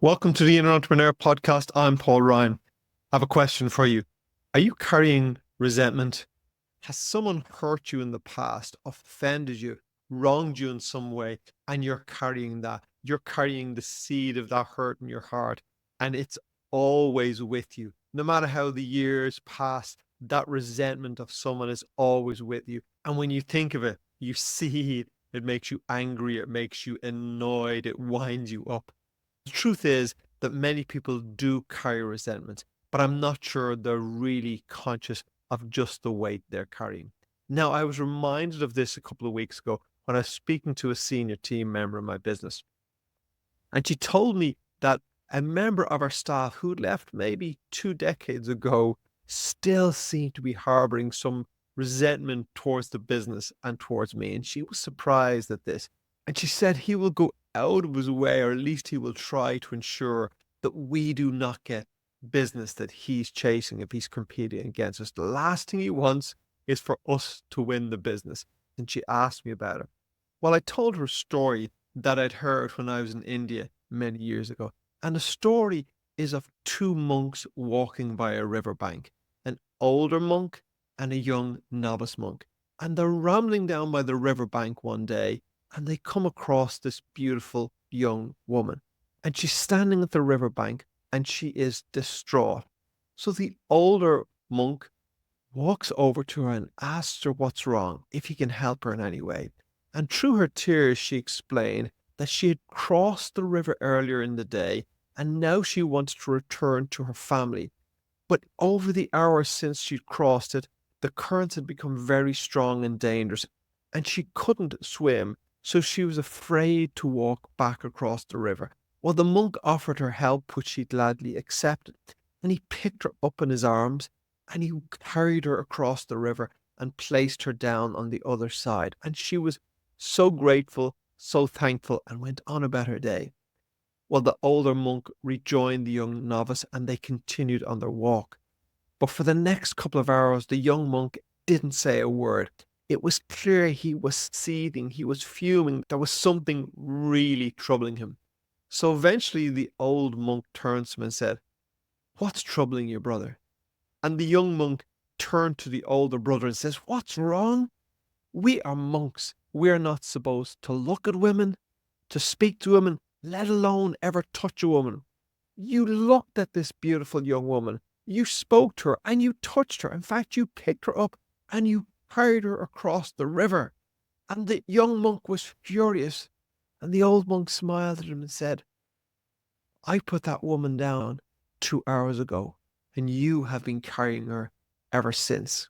Welcome to the Inner Entrepreneur Podcast. I'm Paul Ryan. I have a question for you. Are you carrying resentment? Has someone hurt you in the past, offended you, wronged you in some way, and you're carrying that? You're carrying the seed of that hurt in your heart, and it's always with you. No matter how the years pass, that resentment of someone is always with you. And when you think of it, you see it, it makes you angry, it makes you annoyed, it winds you up. The truth is that many people do carry resentment, but I'm not sure they're really conscious of just the weight they're carrying. Now, I was reminded of this a couple of weeks ago when I was speaking to a senior team member in my business. And she told me that a member of our staff who left maybe 2 decades ago still seemed to be harboring some resentment towards the business and towards me. And she was surprised at this. And she said he will go out of his way, or at least he will try to ensure that we do not get business that he's chasing if he's competing against us. The last thing he wants is for us to win the business. And she asked me about it. Well, I told her a story that I'd heard when I was in India many years ago. And the story is of two monks walking by a riverbank, an older monk and a young novice monk. And they're rambling down by the riverbank one day, and they come across this beautiful young woman. And she's standing at the riverbank, and she is distraught. So the older monk walks over to her and asks her what's wrong, if he can help her in any way. And through her tears, she explained that she had crossed the river earlier in the day, and now she wanted to return to her family. But over the hours since she'd crossed it, the currents had become very strong and dangerous, and she couldn't swim, so she was afraid to walk back across the river. Well, the monk offered her help, which she gladly accepted, and he picked her up in his arms, and he carried her across the river and placed her down on the other side. And she was so grateful, so thankful, and went on about her day. Well, the older monk rejoined the young novice, and they continued on their walk. But for the next couple of hours, the young monk didn't say a word. It was clear he was seething, he was fuming. There was something really troubling him. So eventually the old monk turned to him and said, "What's troubling you, brother?" And the young monk turned to the older brother and says, "What's wrong? We are monks. We are not supposed to look at women, to speak to women, let alone ever touch a woman. You looked at this beautiful young woman. You spoke to her and you touched her. In fact, you picked her up and you carried her across the river." And the young monk was furious. And the old monk smiled at him and said, "I put that woman down 2 hours ago, and you have been carrying her ever since."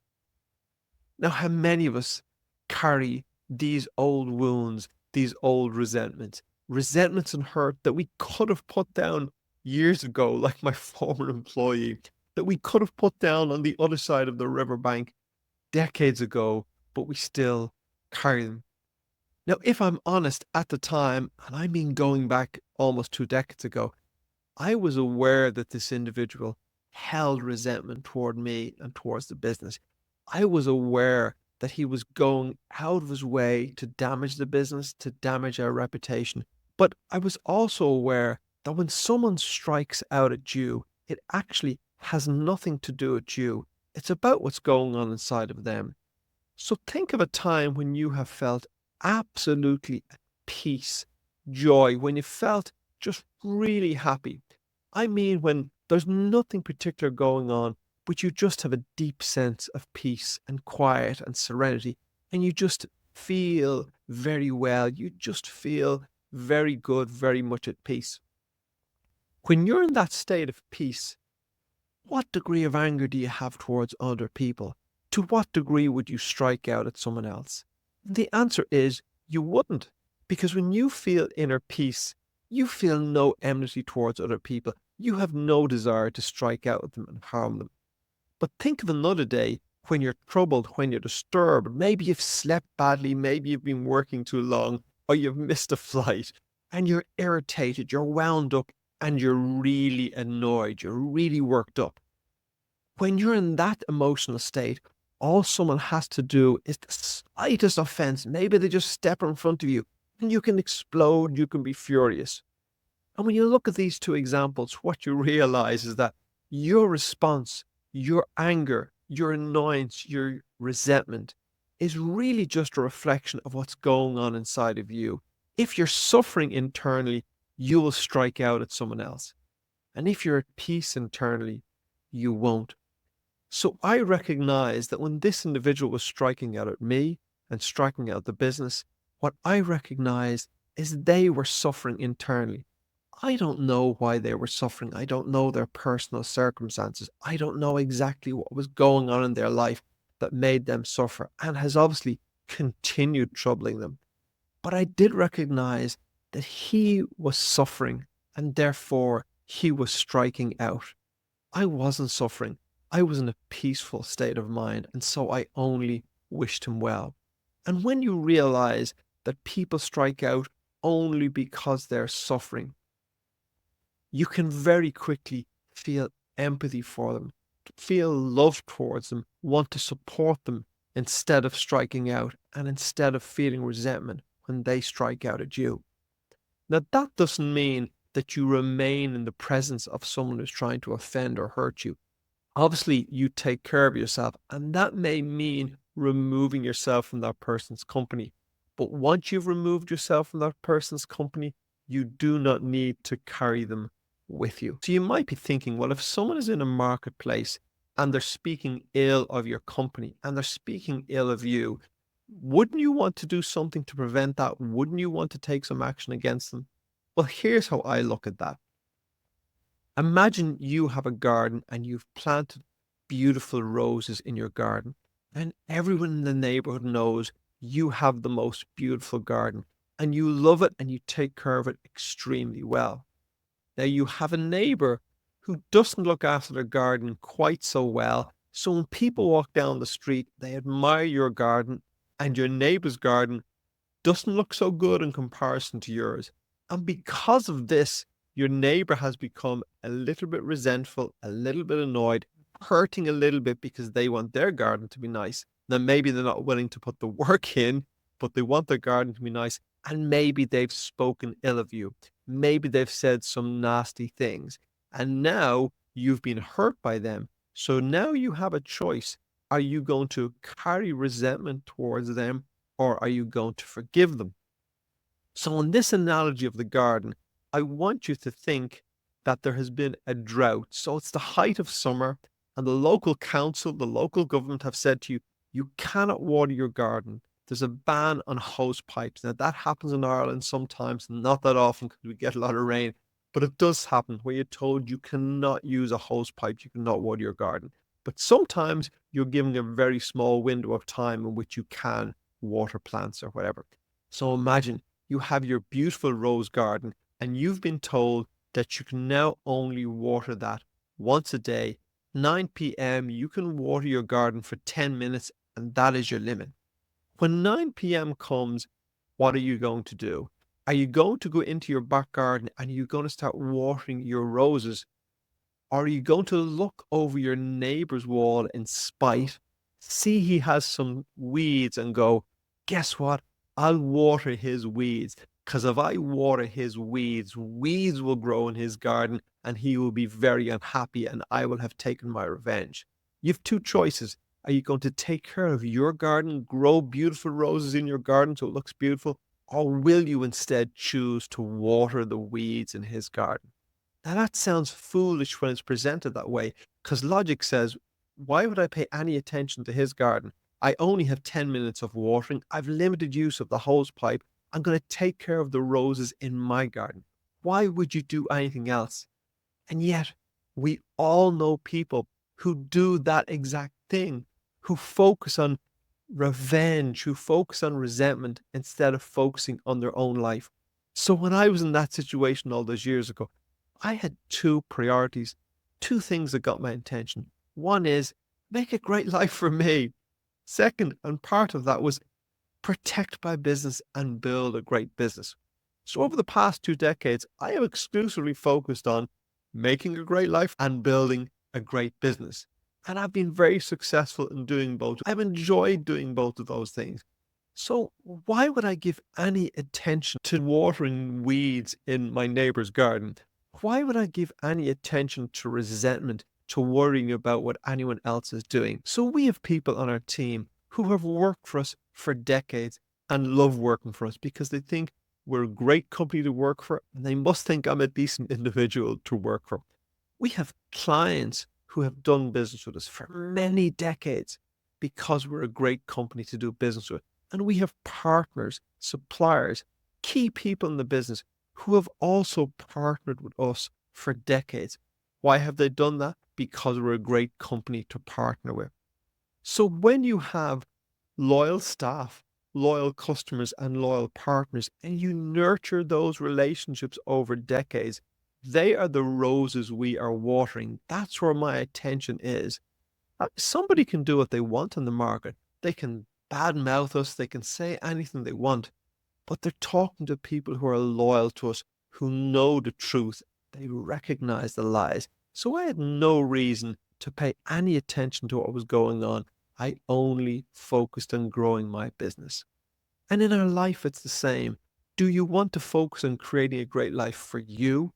Now, how many of us carry these old wounds, these old resentments and hurt that we could have put down years ago, like my former employee, that we could have put down on the other side of the riverbank decades ago, but we still carry them. Now, if I'm honest, at the time, and I mean going back almost 2 decades ago, I was aware that this individual held resentment toward me and towards the business. I was aware that he was going out of his way to damage the business, to damage our reputation. But I was also aware that when someone strikes out at you, it actually has nothing to do with you. It's about what's going on inside of them. So think of a time when you have felt absolutely at peace, joy, when you felt just really happy. I mean, when there's nothing particular going on, but you just have a deep sense of peace and quiet and serenity, and you just feel very well. You just feel very good, very much at peace. When you're in that state of peace, what degree of anger do you have towards other people? To what degree would you strike out at someone else? The answer is you wouldn't, because when you feel inner peace, you feel no enmity towards other people. You have no desire to strike out at them and harm them. But think of another day when you're troubled, when you're disturbed. Maybe you've slept badly, maybe you've been working too long, or you've missed a flight, and you're irritated, you're wound up, and you're really annoyed, you're really worked up. When you're in that emotional state, all someone has to do is the slightest offense. Maybe they just step in front of you and you can explode, you can be furious. And when you look at these two examples, what you realize is that your response, your anger, your annoyance, your resentment is really just a reflection of what's going on inside of you. If you're suffering internally, you will strike out at someone else. And if you're at peace internally, you won't. So I recognize that when this individual was striking out at me and striking out the business, what I recognized is they were suffering internally. I don't know why they were suffering. I don't know their personal circumstances. I don't know exactly what was going on in their life that made them suffer and has obviously continued troubling them. But I did recognize that he was suffering and therefore he was striking out. I wasn't suffering. I was in a peaceful state of mind, and so I only wished him well. And when you realize that people strike out only because they're suffering, you can very quickly feel empathy for them, feel love towards them, want to support them instead of striking out and instead of feeling resentment when they strike out at you. Now, that doesn't mean that you remain in the presence of someone who's trying to offend or hurt you. Obviously, you take care of yourself, and that may mean removing yourself from that person's company. But once you've removed yourself from that person's company, you do not need to carry them with you. So you might be thinking, well, if someone is in a marketplace and they're speaking ill of your company and they're speaking ill of you, wouldn't you want to do something to prevent that? Wouldn't you want to take some action against them? Well, here's how I look at that. Imagine you have a garden and you've planted beautiful roses in your garden, and everyone in the neighborhood knows you have the most beautiful garden and you love it and you take care of it extremely well. Now, you have a neighbor who doesn't look after their garden quite so well. So when people walk down the street, they admire your garden, and your neighbor's garden doesn't look so good in comparison to yours. And because of this, your neighbor has become a little bit resentful, a little bit annoyed, hurting a little bit because they want their garden to be nice. Now, maybe they're not willing to put the work in, but they want their garden to be nice. And maybe they've spoken ill of you. Maybe they've said some nasty things. And now you've been hurt by them. So now you have a choice. Are you going to carry resentment towards them, or are you going to forgive them? So in this analogy of the garden, I want you to think that there has been a drought. So it's the height of summer, and the local council, the local government have said to you, you cannot water your garden. There's a ban on hose pipes. Now, that happens in Ireland sometimes, not that often because we get a lot of rain, but it does happen where you're told you cannot use a hose pipe, you cannot water your garden. But sometimes you're given a very small window of time in which you can water plants or whatever. So imagine you have your beautiful rose garden and you've been told that you can now only water that once a day. 9 p.m. you can water your garden for 10 minutes and that is your limit. When 9 p.m. comes, what are you going to do? Are you going to go into your back garden and you're going to start watering your roses? Or are you going to look over your neighbor's wall in spite, see he has some weeds and go, guess what? I'll water his weeds. Because if I water his weeds, weeds will grow in his garden and he will be very unhappy and I will have taken my revenge. You have two choices. Are you going to take care of your garden, grow beautiful roses in your garden so it looks beautiful? Or will you instead choose to water the weeds in his garden? Now that sounds foolish when it's presented that way, because logic says, why would I pay any attention to his garden? I only have 10 minutes of watering. I've limited use of the hose pipe. I'm going to take care of the roses in my garden. Why would you do anything else? And yet, we all know people who do that exact thing, who focus on revenge, who focus on resentment instead of focusing on their own life. So when I was in that situation all those years ago, I had two priorities, two things that got my attention. One is make a great life for me. Second, and part of that was protect my business and build a great business. So over the past 2 decades, I have exclusively focused on making a great life and building a great business. And I've been very successful in doing both. I've enjoyed doing both of those things. So why would I give any attention to watering weeds in my neighbor's garden? Why would I give any attention to resentment, to worrying about what anyone else is doing? So we have people on our team who have worked for us for decades and love working for us because they think we're a great company to work for and they must think I'm a decent individual to work for. We have clients who have done business with us for many decades because we're a great company to do business with. And we have partners, suppliers, key people in the business who have also partnered with us for decades. Why have they done that? Because we're a great company to partner with. So when you have loyal staff, loyal customers, and loyal partners, and you nurture those relationships over decades, they are the roses we are watering. That's where my attention is. Somebody can do what they want in the market. They can badmouth us, they can say anything they want, but they're talking to people who are loyal to us, who know the truth. They recognize the lies. So I had no reason to pay any attention to what was going on. I only focused on growing my business. And in our life, it's the same. Do you want to focus on creating a great life for you?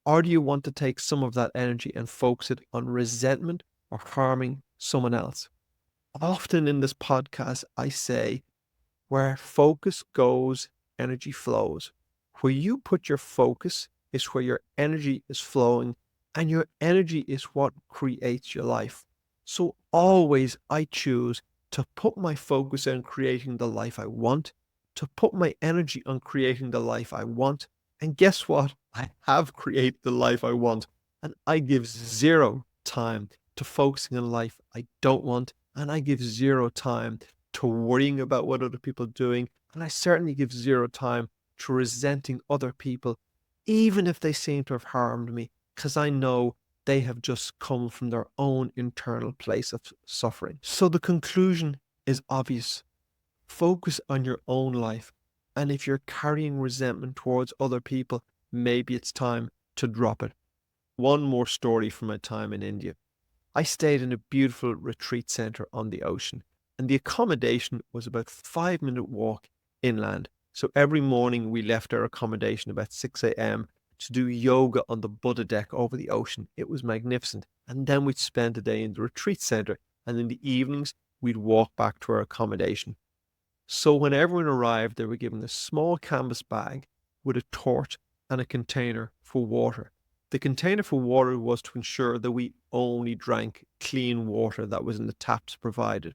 Or do you want to take some of that energy and focus it on resentment or harming someone else? Often in this podcast, I say, where focus goes, energy flows. Where you put your focus is where your energy is flowing, and your energy is what creates your life. So always I choose to put my focus on creating the life I want, to put my energy on creating the life I want. And guess what? I have created the life I want, and I give zero time to focusing on life I don't want, and I give zero time to worrying about what other people are doing. And I certainly give zero time to resenting other people, even if they seem to have harmed me, because I know they have just come from their own internal place of suffering. So the conclusion is obvious. Focus on your own life. And if you're carrying resentment towards other people, maybe it's time to drop it. One more story from my time in India. I stayed in a beautiful retreat center on the ocean, and the accommodation was about 5 minute walk inland. So every morning we left our accommodation about 6 a.m. to do yoga on the Buddha deck over the ocean. It was magnificent. And then we'd spend the day in the retreat center, and in the evenings we'd walk back to our accommodation. So when everyone arrived, they were given a small canvas bag with a torch and a container for water. The container for water was to ensure that we only drank clean water that was in the taps provided.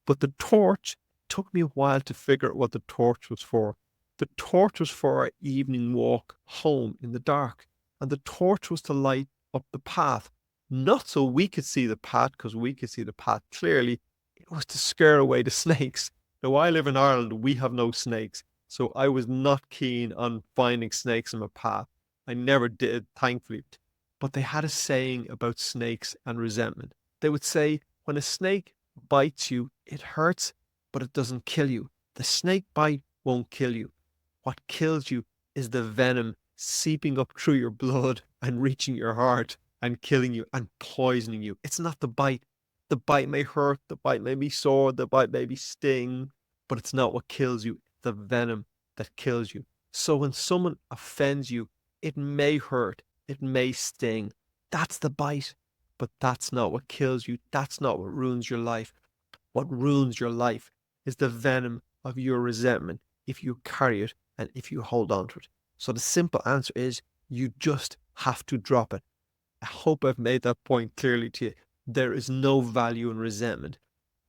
But the torch took me a while to figure out what the torch was for. The torch was for our evening walk home in the dark, and the torch was to light up the path, not so we could see the path because we could see the path clearly. It was to scare away the snakes. Now, I live in Ireland, we have no snakes, so I was not keen on finding snakes in my path. I never did, thankfully. But they had a saying about snakes and resentment. They would say, when a snake bites you, it hurts, but it doesn't kill you. The snake bite won't kill you. What kills you is the venom seeping up through your blood and reaching your heart and killing you and poisoning you. It's not the bite. The bite may hurt, the bite may be sore, the bite may be sting, but it's not what kills you. It's the venom that kills you. So when someone offends you, it may hurt, it may sting. That's the bite, but that's not what kills you. That's not what ruins your life. What ruins your life is the venom of your resentment if you carry it and if you hold on to it. So the simple answer is you just have to drop it. I hope I've made that point clearly to you. There is no value in resentment.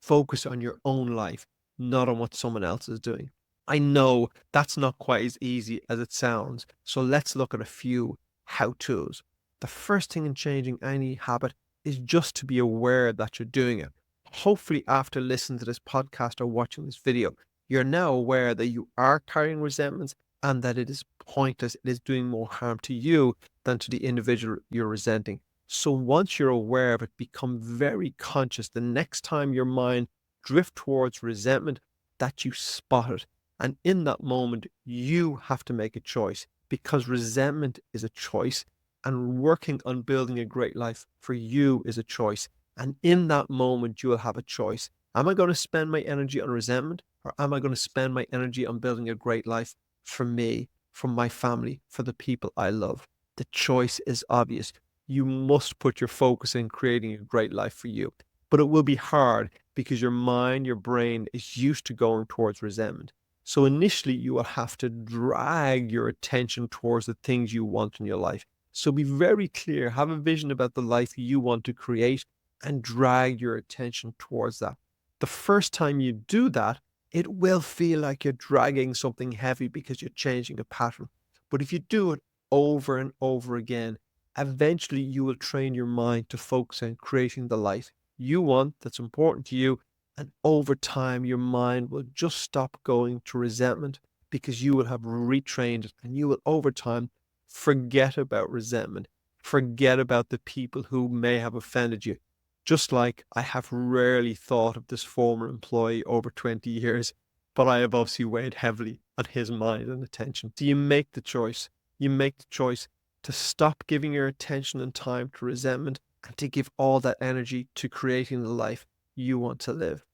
Focus on your own life, not on what someone else is doing. I know that's not quite as easy as it sounds, so let's look at a few how-tos. The first thing in changing any habit is just to be aware that you're doing it. Hopefully, after listening to this podcast or watching this video, you're now aware that you are carrying resentments and that it is pointless. It is doing more harm to you than to the individual you're resenting. So once you're aware of it, become very conscious the next time your mind drifts towards resentment that you spot it. And in that moment, you have to make a choice because resentment is a choice and working on building a great life for you is a choice. And in that moment, you will have a choice. Am I going to spend my energy on resentment Or am I going to spend my energy on building a great life for me, for my family, for the people I love? The choice is obvious. You must put your focus in creating a great life for you. But it will be hard because your mind, your brain is used to going towards resentment. So initially, you will have to drag your attention towards the things you want in your life. So be very clear, have a vision about the life you want to create and drag your attention towards that. The first time you do that, it will feel like you're dragging something heavy because you're changing a pattern. But if you do it over and over again, eventually you will train your mind to focus on creating the life you want that's important to you. And over time, your mind will just stop going to resentment because you will have retrained it, and you will over time forget about resentment, forget about the people who may have offended you. Just like I have rarely thought of this former employee over 20 years, but I have obviously weighed heavily on his mind and attention. So you make the choice. You make the choice to stop giving your attention and time to resentment and to give all that energy to creating the life you want to live.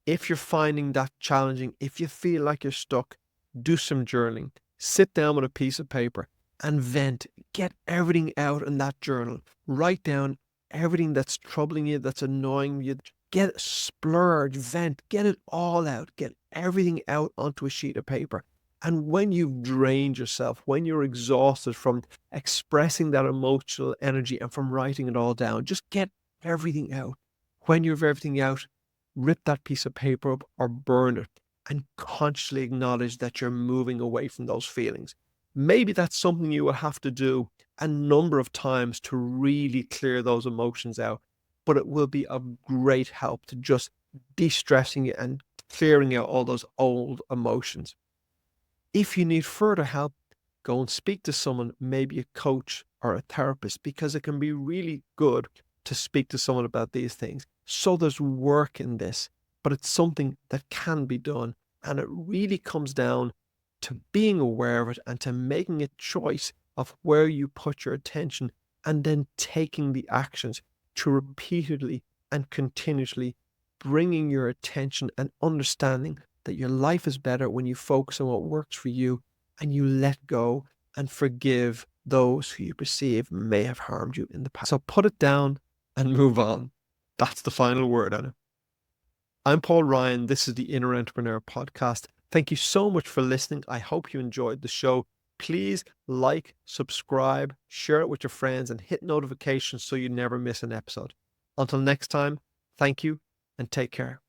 If you're finding that challenging, if you feel like you're stuck, do some journaling. Sit down with a piece of paper and vent. Get everything out in that journal. Write down everything that's troubling you, that's annoying you. Get splurge, vent, get it all out. Get everything out onto a sheet of paper. And when you've drained yourself, when you're exhausted from expressing that emotional energy and from writing it all down, just get everything out. When you have everything out, rip that piece of paper up or burn it and consciously acknowledge that you're moving away from those feelings. Maybe that's something you will have to do a number of times to really clear those emotions out, but it will be of great help to just de-stressing it and clearing out all those old emotions. If you need further help, go and speak to someone, maybe a coach or a therapist, because it can be really good to speak to someone about these things. So there's work in this, but it's something that can be done. And it really comes down to being aware of it and to making a choice of where you put your attention and then taking the actions to repeatedly and continuously bringing your attention and understanding that your life is better when you focus on what works for you and you let go and forgive those who you perceive may have harmed you in the past. So put it down and move on. That's the final word on it. I'm Paul Ryan. This is the Inner Entrepreneur Podcast. Thank you so much for listening. I hope you enjoyed the show. Please like, subscribe, share it with your friends, and hit notifications so you never miss an episode. Until next time, thank you and take care.